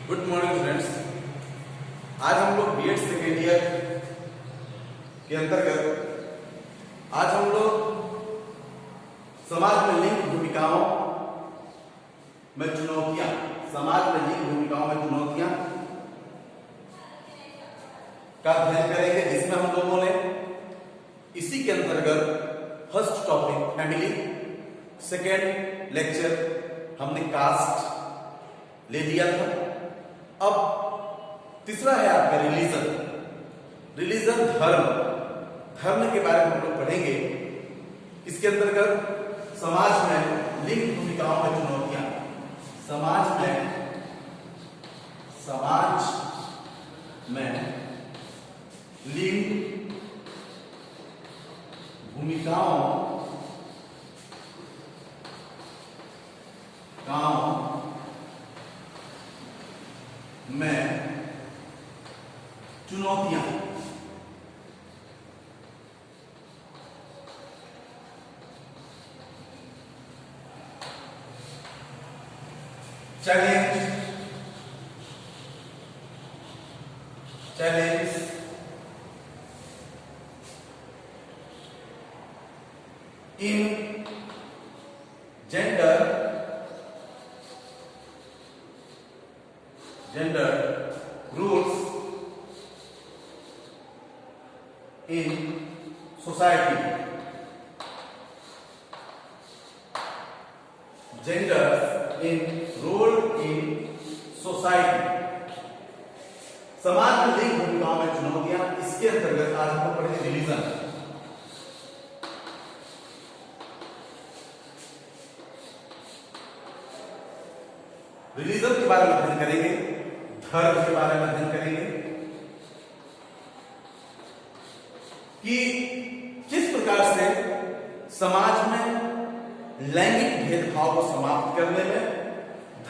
Good morning friends. आज हम लोग बीएड सेकेंड ईयर के अंतर्गत आज हम लोग समाज में लिंग भूमिकाओं में चुनौतियां का अध्ययन करेंगे, जिसमें हम लोगों ने इसी के अंतर्गत first topic family, second lecture हमने कास्ट ले लिया था। अब तीसरा है आपका रिलीजन धर्म के बारे में हम लोग पढ़ेंगे। इसके अंतर्गत समाज में लिंग भूमिकाओं में चुनौतियां, समाज में लिंग भूमिकाओं में चुनौतियां। Challenge in gender rules in society. Gender in role in society, समाज में लिंग भूमिकाओं में चुनौतियां। इसके अंतर्गत आज हम पढ़ेंगे रिलीजन के बारे में अध्ययन करेंगे, धर्म के बारे में अध्ययन करेंगे कि किस प्रकार से समाज में लैंगिक भेदभाव को समाप्त करने में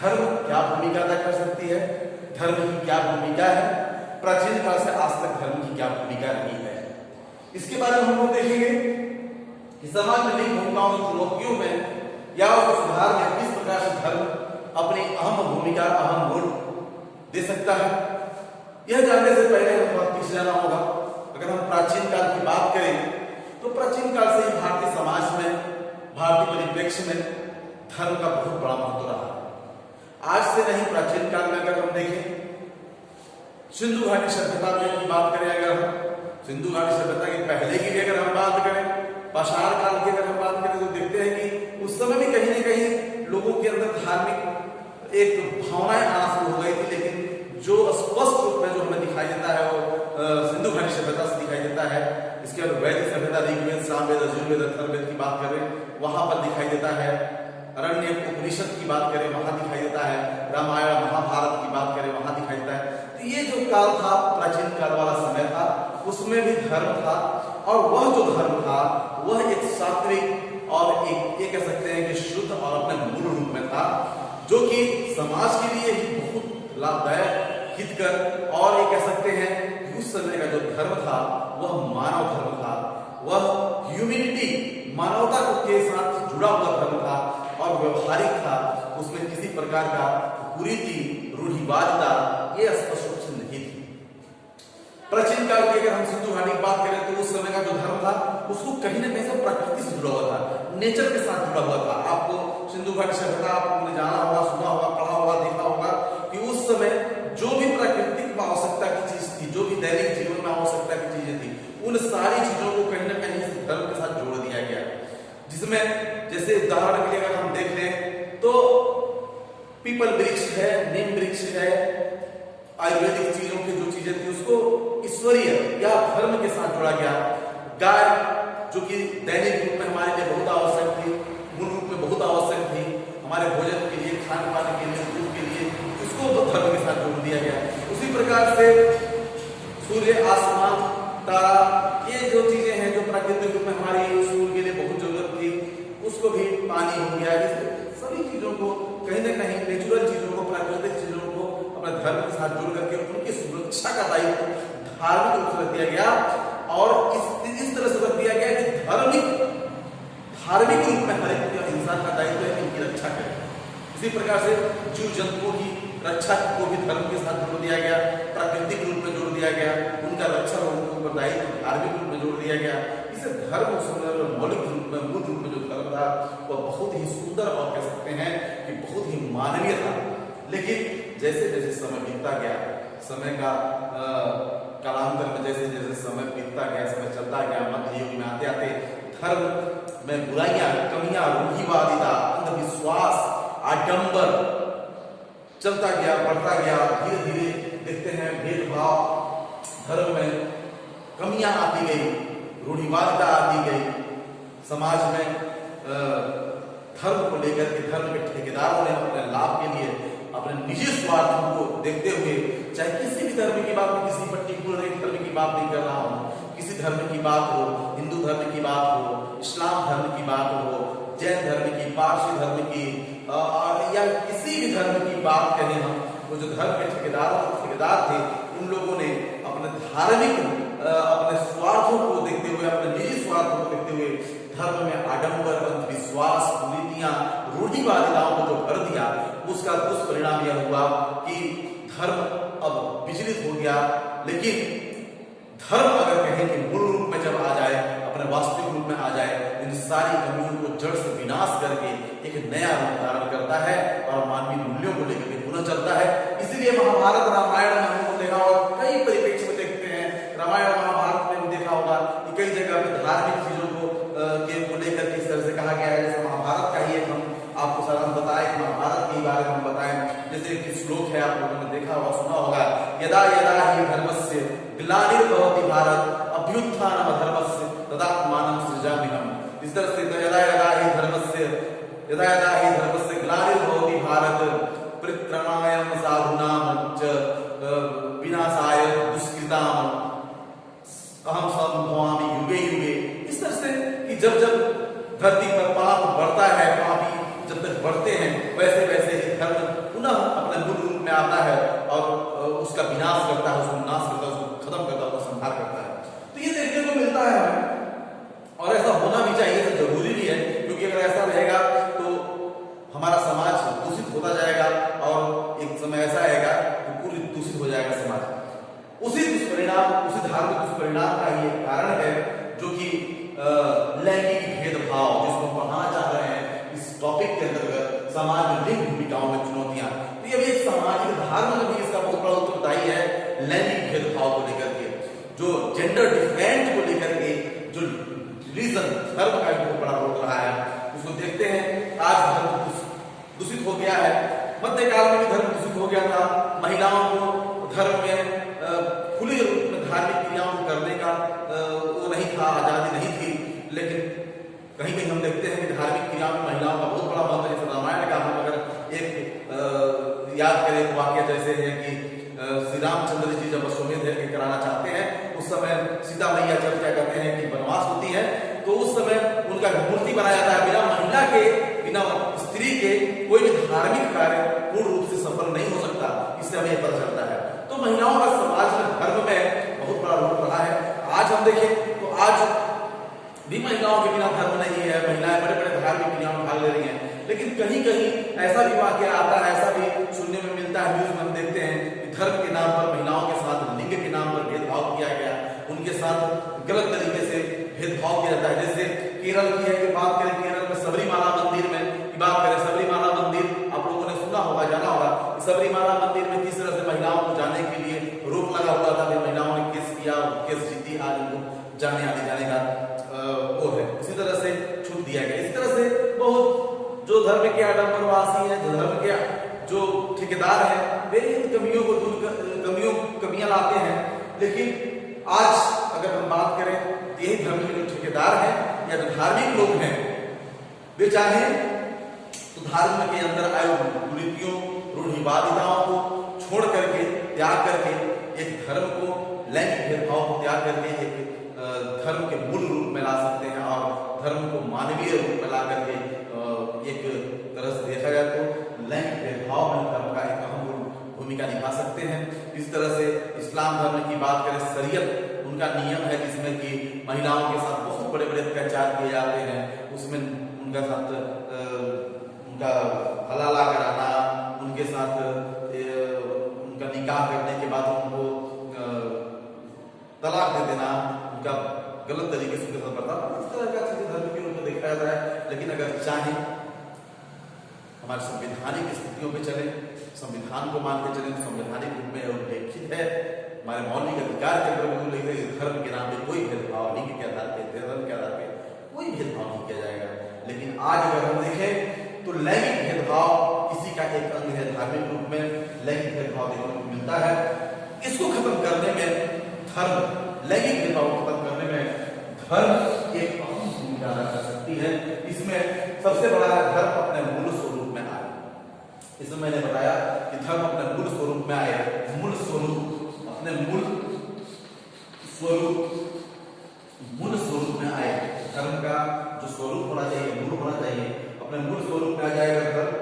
धर्म क्या भूमिका अदा कर सकती है, धर्म की क्या भूमिका है, प्राचीन काल से आज तक धर्म की क्या भूमिका रही है। इसके बारे में हम लोग देखेंगे कि समाज में लिंग भूमिकाओं की चुनौतियों में या उसके सुधार में किस प्रकार से धर्म अपनी अहम रोल दे सकता है। यह जानने से पहले हमें पीछे जाना होगा। अगर हम प्राचीन काल की बात करें तो प्राचीन काल से ही भारतीय समाज में, भारतीय परिप्रेक्ष्य में धर्म का बहुत बड़ा महत्व रहा है। आज से नहीं, प्राचीन काल में अगर हम देखें, सिंधु घाटी सभ्यता की बात करें, अगर हम सिंधु घाटी सभ्यता के पहले की अगर हम बात करें, पाषाण काल की अगर हम बात करें, तो देखते हैं कि उस समय भी कहीं न कहीं लोगों के अंदर धार्मिक एक भावनाएं आना शुरू हो गई थी, लेकिन जो स्पष्ट रूप में जो हमें दिखाई देता है वो सिंधु घाटी सभ्यता से दिखाई देता है। इसके बाद वैदिक सभ्यता, ऋग्वेद, सामवेद, यजुर्वेद, अथर्ववेद की बात करें, वहां पर दिखाई देता है। अरण्य उपनिषद की बात करें, वहां दिखाई देता है। रामायण महाभारत की बात करें, वहां दिखाई देता है। तो ये जो काल था, प्राचीन काल वाला समय था, उसमें भी धर्म था, और वह जो धर्म था वह एक सात्विक और एक कह सकते हैं कि शुद्ध और अपने मूल रूप में था, जो कि समाज के लिए ही बहुत लाभदायक, हितकर, और ये कह सकते हैं कि उस समय का जो धर्म था वह मानव धर्म था, वह ह्यूमैनिटी, मानवता के साथ जुड़ा हुआ धर्म था और व्यवहारिक था। उसमें किसी प्रकार का कुरीति, रूढ़िवादिता ये स्पष्ट रूप से नहीं थी। प्राचीन काल की अगर हम सिंधु घाटी की बात करें तो उस समय का जो धर्म था उसको कहीं ना कहीं से प्रकृति से जुड़ा हुआ था, नेचर के साथ जुड़ा हुआ था। आपको सिंधु घाटी सभ्यता आपने जाना होगा, सुना होगा, पढ़ा होगा, देखा होगा कि उस समय जो भी प्राकृतिक आवश्यकता की चीज थी, जो भी दैनिक जीवन में आवश्यकता की चीजें थी, उन सारी चीजों को कहीं ना कहीं धर्म के साथ जोड़ दिया गया। जिसमें जैसे उदाहरण के लिए अगर हम देख लें तो पीपल वृक्ष है, नीम वृक्ष है, आयुर्वेदिक चीजों की जो चीजें थी उसको ईश्वरीय या धर्म के साथ जोड़ा गया। गाय जो कि दैनिक रूप में हमारे लिए बहुत आवश्यक थी, मूल रूप में बहुत आवश्यक थी, हमारे भोजन के लिए, खान पान के लिए, दूध के लिए, उसको धर्म के साथ जोड़ दिया गया। उसी प्रकार से सूर्य, आसमान, तारा, ये जो चीजें हैं जो प्राकृतिक रूप में हमारी सूर्य के लिए बहुत जरूरत थी, उसको भी पानी हो गया। सभी चीजों को कहीं ना कहीं नेचुरल चीजों को, प्राकृतिक चीजों को अपने धर्म के साथ जोड़ करके उनकी सुरक्षा का दायित्व धार्मिक रूप से रख दिया गया। और इस तरह से रख दिया गया कि धार्मिक रूप में हर एक इंसान का दायित्व है कि इनकी रक्षा करें। इसी प्रकार से जीव जंतुओं की रक्षा को भी धर्म के साथ जोड़ दिया गया, प्राकृतिक रूप में जोड़ दिया गया, उनका रक्षा और उनके ऊपर दायित्व धार्मिक रूप में जोड़ दिया गया। इसे धर्म उस समय मौलिक रूप में, मूल रूप में जो धर्म था वह बहुत ही सुंदर और कह सकते हैं कि बहुत ही मानवीय था। लेकिन जैसे जैसे समय बीतता गया, समय का कालांतर में जैसे जैसे समय बीतता गया, समय चलता गया, मध्य युग में आते आते धर्म में बुराइयां, कमियां, रूढ़िवादिता, अंधविश्वास, आडंबर चलता गया, बढ़ता गया। धीरे धीरे देखते हैं भेदभाव धर्म में कमियां आती गई, रूढ़िवादिता आती गई। समाज में धर्म को लेकर के धर्म के ठेकेदारों ने अपने लाभ के लिए अपने निजी स्वार्थों को देखते हुए, चाहे किसी भी धर्म की बात हो, किसी पर्टिकुलर एक धर्म की बात नहीं कर रहा हूं, किसी धर्म की बात हो, हिंदू धर्म की बात हो, इस्लाम धर्म की बात हो, जैन धर्म की, पारसी धर्म की, या किसी भी धर्म की बात करें हम, वो जो धर्म के ठेकेदार थे, उन लोगों ने अपने धार्मिक अपने स्वार्थों को देखते हुए, अपने निजी स्वार्थों को देखते हुए धर्म में आडंबर, अंधविश्वास, कुरीतियां, रूढ़िवादिताओं को जो भर दिया, उसका दुष्परिणाम यह हुआ कि धर्म अब विचलित हो गया। लेकिन धर्म अगर कहें कि मूल रूप में जब आ जाए, अपने वास्तविक रूप में आ जाए, इन सारी कमियों को जड़ से विनाश करके एक नया रूप धारण करता है और मानवीय मूल्यों को लेकर के पुनः चलता है। इसीलिए महाभारत रामायण में हमने देखा होगा, कई परिप्रेक्ष्य में देखते हैं, रामायण और महाभारत में भी देखा होगा कि कई जगह पे धार्मिक चीजों को लेकर किस तरह से कहा गया है। जैसे महाभारत का ही हम आपको सारा बताएं, महाभारत के बारे में हम बताएं। जैसे कि श्लोक है, आप लोगों ने देखा होगा, सुना होगा, यदा यदा हि धर्मस्य ग्लानिर्भवति भारत अभ्युत्थानम अधर्मस्य तदात्मानं सृजाम्यहम्। इस तरह से यदा यदा हि धर्मस्य ग्लानिर्भवति भारत परित्राणाय साधूनां च विनाशाय दुष्कृताम् अहं संभवामि युगे युगे। इस तरह से कि जब जब धरती पर पाप बढ़ता है, पापी जब तक बढ़ते हैं, वैसे वैसे ही धर्म पुनः अपने मूल रूप में आता है और उसका विनाश करता है, उसको नाश करता है, उसको खत्म करता है, उसका संहार करता है। तो ये देखने को मिलता है हमें, और ऐसा होना भी चाहिए, तो जरूरी भी है, क्योंकि अगर ऐसा रहेगा तो हमारा समाज दूषित होता जाएगा और एक समय ऐसा आएगा कि पूरी दूषित हो जाएगा समाज। उसी दुष्परिणाम, उसी धार्मिक दुष्परिणाम का ये कारण है जो कि लैंगिक भेदभाव, जिसको पढ़ाना चाह रहे हैं इस टॉपिक के अंतर्गत, समाज में लिंग भूमिकाओं में चुनौतियां। तो ये भी एक सामाजिक धर्म में भी इसका बहुत बड़ा उत्तरदायी है, लैंगिक भेदभाव को लेकर के, जो जेंडर डिफरेंट को लेकर के जो रीजन धर्म का बहुत बड़ा रोल रहा है, उसको देखते हैं। आज धर्म दूषित हो गया है, मध्यकाल में भी धर्म दूषित हो गया था। महिलाओं को धर्म में खुले रूप में धार्मिक क्रियाओं करने का वो नहीं था, आजादी नहीं थी। लेकिन कहीं कहीं हम देखते हैं कि धार्मिक क्रियाओं में महिलाओं का बहुत बड़ा महत्व है। जैसे रामायण का हम अगर एक याद करें एक वाक्य जैसे है कि श्री रामचंद्र जी जब अश्वमेध यज्ञ कराना चाहते हैं, उस समय सीता मैया जब क्या कहते हैं कि वनवास होती है, तो उस समय उनका मूर्ति बनाया जाता है। बिना महिला के, बिना स्त्री के कोई भी धार्मिक कार्य पूर्ण रूप से सफल नहीं हो सकता। इससे हमें पता चलता है। तो महिलाओं का समाज में धर्म में बहुत बड़ा रोल रहा है। आज हम देखें तो आज भी महिलाओं के बिना धर्म नहीं है, महिलाएं बड़े बड़े धार्मिक क्रियाओं में भाग ले रही हैं। लेकिन कहीं कहीं ऐसा भी वाक्य आता है, ऐसा भी सुनने में मिलता है, न्यूज में हम देखते हैं कि धर्म के नाम पर महिलाओं के साथ लिंग के नाम पर भेदभाव किया गया, उनके साथ गलत तरीके से भेदभाव किया जाता है। जैसे केरल की है कि बात करें, केरल में सबरीमाला मंदिर में की बात करें, सबरीमाला मंदिर आप लोगों ने सुना होगा, जाना होगा। सबरीमाला मंदिर में किस तरह से महिलाओं को जाने के लिए रोक लगा हुआ था, महिलाओं ने केस किया, केस जीती, आज उनको जाने आने जाने का वो है, इसी तरह से छूट दिया गया। इस तरह से बहुत जो धर्म के आडंबरवासी हैं, जो धर्म के जो ठेकेदार हैं, वे इन कमियों को कमियां लाते हैं। लेकिन आज अगर हम बात करें, यही धर्म के जो ठेकेदार हैं या जो धार्मिक लोग हैं, वे चाहे तो धर्म के अंदर आए कुरीतियों, रूढ़िवादिताओं को छोड़ करके, त्याग करके, एक धर्म को, लैंगिक भेदभाव को त्याग करके एक धर्म के मूल रूप में ला सकते हैं और धर्म को मानवीय रूप में ला करके एक तरह से देखा जाए तो लैंगिक भेदभाव में धर्म का एक अहम भूमिका निभा सकते हैं। इस तरह से इस्लाम धर्म की बात करें, शरीयत उनका नियम है जिसमें कि महिलाओं के साथ बहुत बड़े बड़े अत्याचार किए जाते हैं। उसमें उनका साथ उनका हलाला कराना, उनके साथ निकाह करने के बाद उनको तलाक दे देना, उनका गलत तरीके से उनके साथ बर्ताव, इस तरह का चीजें धर्म के रूप में देखा जाता है। लेकिन अगर चाहे हमारे संवैधानिक स्थितियों पे चले, संविधान को मान के चले, संवैधानिक रूप में उल्लेखित है, हमारे मौलिक अधिकार के अंदर लिखित है, धर्म के नाम पे कोई भेदभाव नहीं के आधार पे, धर्म के आधार पे कोई भेदभाव नहीं किया जाएगा। लेकिन आज अगर हम देखें तो लैंगिक भेदभाव इसी का एक अंग है। धार्मिक रूप में लैंगिक भेदभाव देखने को मिलता है। इसको खत्म करने में धर्म, लैंगिक भेदभाव को खत्म करने में धर्म एक अहम भूमिका अदा कर सकती है। इसमें सबसे बड़ा है धर्म अपने मूल स्वरूप में आए। इसमें मैंने बताया कि धर्म अपने मूल स्वरूप में आए, मूल स्वरूप अपने मूल स्वरूप में आए। धर्म का जो स्वरूप होना चाहिए, मूल होना चाहिए, अपने मूल स्वरूप में आ जाएगा धर्म।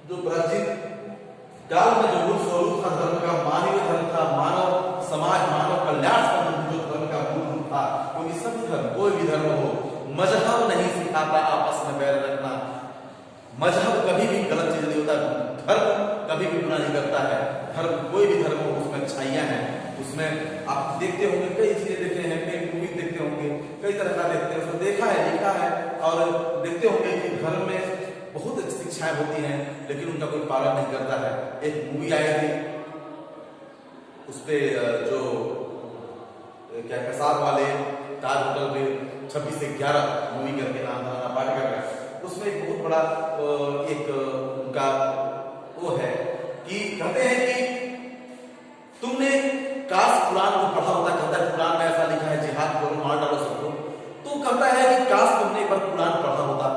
जो प्राचीन काल में जो मूल स्वरूप था धर्म का, मानवीय धर्म था, मानव समाज, मानव कल्याण संबंधी जो धर्म का मूल रूप था, क्योंकि सभी धर्म, कोई भी धर्म हो, मजहब नहीं सिखाता आपस में बैर रखना। मजहब कभी भी गलत चीज नहीं होता, धर्म कभी भी बुरा नहीं करता है। धर्म, कोई भी धर्म हो, उसमें अच्छाइयां हैं, उसमें आप देखते होंगे, कई चीजें देखते हैं, कई मूवी देखते होंगे, कई तरह का देखते हैं, उसको देखा है, लिखा है, और देखते होंगे कि धर्म में बहुत अच्छी शिक्षाएं होती हैं, लेकिन उनका कोई पालन नहीं करता है। एक मूवी आई थी, उसपे जो क्या कसाब वाले ताज होटल पे 26 से 11 मूवी करके नाम था पाटकर का, उसमें एक बहुत बड़ा एक उनका वो है कि कहते हैं कि तुमने काश कुरान को पढ़ा होता, कहता है कुरान में ऐसा लिखा है जिहाद करो, मार डालो सबको, तो कहता है कि काश तुमने एक बार कुरान पढ़ा होता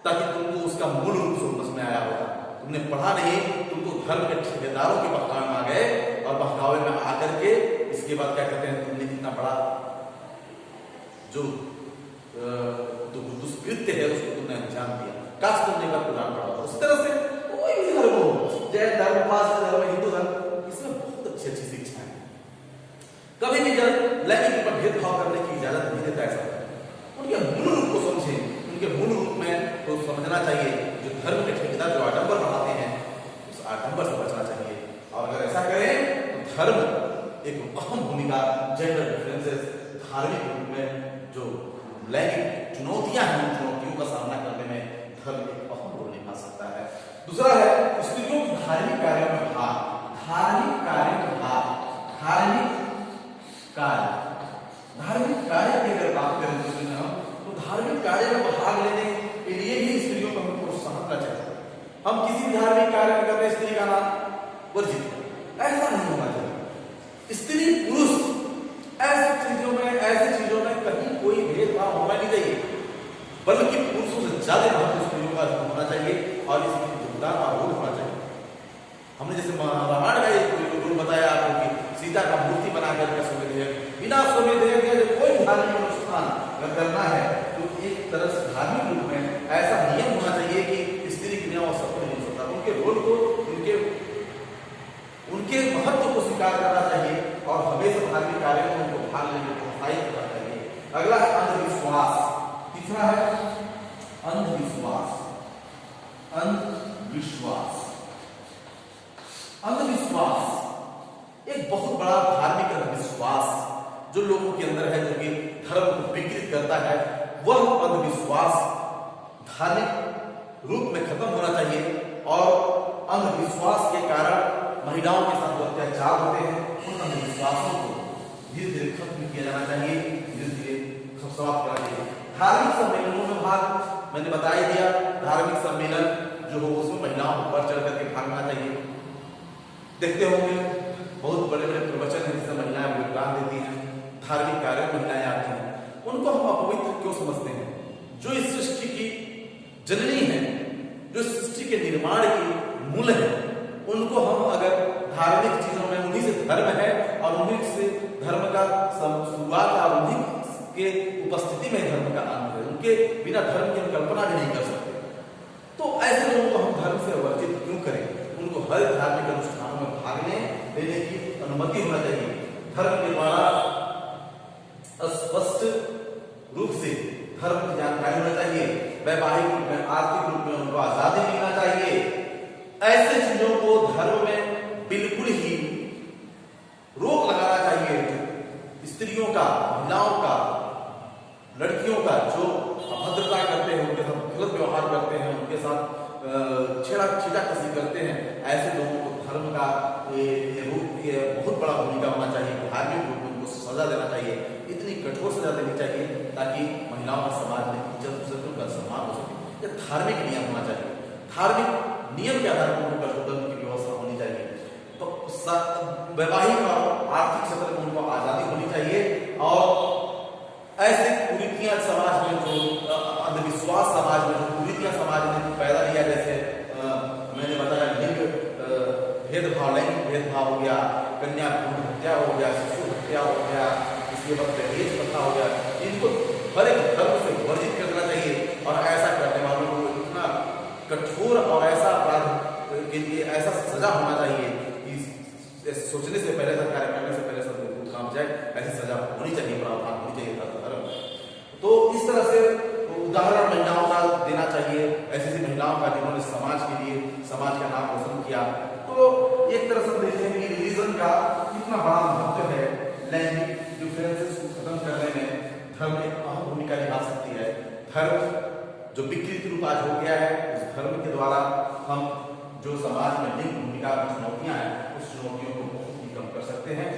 ताकि तुमको उसका मूल रूप समझ में आया होता। तुमने पढ़ा नहीं, तुमको धर्म के ठेकेदारों के बहकावे में आ गए, और बहकावे में आकर के इसके बाद क्या कहते हैं, तुमने कितना बड़ा जो दुष्कृत्य है उसको तुमने अंजाम दिया। काश तुमने एक बार कुरान पढ़ा होता। उस तरह से कोई भी धर्म हो, जैन धर्म, पारसी धर्म, हिंदू धर्म, इसमें बहुत अच्छी अच्छी शिक्षा है। कभी भी लैंगिक पर भेदभाव करने की इजाजत नहीं देता ऐसा। उनके मूल रूप को समझे, उनके मूल रूप में तो समझना चाहिए। जो धर्म के ठेकेदार जो आडंबर बढ़ाते हैं, उस आडंबर से बचना चाहिए। और अगर ऐसा करें तो धर्म एक अहम भूमिका, जेंडर डिफरेंसेस, धार्मिक रूप में जो लैंगिक चुनौतियां हैं, उन चुनौतियों का सामना करने में धर्म एक अहम रोल निभा सकता है। दूसरा है स्त्रियों की धार्मिक कार्यों में भाग। धार्मिक कार्य में भाग, धार्मिक कार्य की अगर बात करें तो धार्मिक कार्य में भाग लेने के लिए भी स्त्रियों को हमको प्रोत्साहन करना चाहिए। हम किसी धार्मिक कार्य में करते स्त्री का नाम वर्जित, ऐसा नहीं होना चाहिए। स्त्री पुरुष ऐसी चीजों में कहीं कोई भेदभाव होना नहीं चाहिए, बल्कि पुरुषों से ज्यादा महत्व स्त्रियों का होना चाहिए और इसमें योगदान और रोल होना चाहिए। हमने जैसे रामायण का एक रोल बताया आपको कि सीता का मूर्ति बनाकर के स्वमेध, बिना स्वमेध जो कोई धार्मिक अनुष्ठान अगर करना है तो एक तरह से धार्मिक रूप में ऐसा नियम होना चाहिए कि स्त्री के बिना सफल नहीं हो सकता। उनके रोल को, उनके महत्व को स्वीकार करना चाहिए और हमेशा धार्मिक कार्यों में उनको भाग लेने को प्रोत्साहित करना चाहिए। अगला है अंधविश्वास। तीसरा है अंधविश्वास। अंधविश्वास एक बहुत बड़ा धार्मिक अंधविश्वास जो लोगों के अंदर है, जो कि धर्म को विकृत करता है, वह अंधविश्वास धार्मिक रूप में खत्म होना चाहिए। और अंधविश्वास के कारण महिलाओं के साथ जो अत्याचार होते हैं, उन अंधविश्वासों को धीरे धीरे खत्म किया जाना चाहिए, धीरे धीरे समाप्त करना चाहिए। धार्मिक सम्मेलनों में भाग, मैंने बता ही दिया, धार्मिक सम्मेलन जो हो उसमें महिलाओं को बढ़ चढ़ करके भागना चाहिए। देखते होंगे बहुत बड़े बड़े प्रवचन हैं जिसमें महिलाएं योगदान देती हैं, धार्मिक कार्यों में महिलाएं आती हैं। उनको हम अपवित्र क्यों समझते हैं? जो इस सृष्टि की जननी है, जो सृष्टि के निर्माण की मूल है, उनको हम अगर धार्मिक चीजों में, उन्हीं से धर्म है और उन्हीं से धर्म का शुरुआत और उन्हीं के उपस्थिति में धर्म का अंत है, उनके बिना धर्म की हम कल्पना भी नहीं कर सकते। तो ऐसे लोगों को हम धर्म से वर्जित क्यों करें? उनको हर धार्मिक अनुष्ठानों में भाग लेने की अनुमति होना चाहिए। धर्म के द्वारा स्पष्ट रूप से धर्म की जानकारी होना चाहिए, वैवाहिक रूप में, आर्थिक रूप में उनको आजादी मिलना चाहिए। ऐसे चीजों को धर्म में बिल्कुल धार्मिक नियम होना चाहिए, धार्मिक नियम के आधार पर उनका दंड की व्यवस्था होनी चाहिए। तो वैवाहिक और आर्थिक क्षेत्र में उनको आजादी होनी चाहिए। और ऐसे कुरीतियां समाज में, जो अंधविश्वास समाज में, जो कुरीतियां समाज में पैदा किया, जैसे मैंने बताया लिंग भेदभाव, लैंगिक भेदभाव हो गया, कन्या भ्रूण हत्या हो गया, शिशु हत्या हो गया, इसके बाद दहेज प्रथा हो गया, इनको हर एक धर्म से वर्जित करना चाहिए। और ऐसा करने वालों को इतना कठोर और ऐसा अपराध के लिए ऐसा सजा होना चाहिए कि सोचने से पहले, कार्य करने से पहले सब काम जाए, ऐसी सजा होनी चाहिए, प्रावधान होनी चाहिए धर्म। तो इस तरह से उदाहरण महिलाओं का देना चाहिए, ऐसी ऐसी महिलाओं का जिन्होंने समाज के लिए, समाज का नाम रोशन किया। तो एक तरह से देखें कि रिलीजन का कितना बड़ा महत्व है लैंगिक डिफरेंसेस को खत्म करने में। धर्म एक अहम भूमिका निभा सकती है। धर्म जो विकृत रूप आज हो गया है, उस धर्म के द्वारा हम जो समाज में लिंग भूमिका चुनौतियां हैं, उस चुनौतियों को बहुत ही कम कर सकते हैं।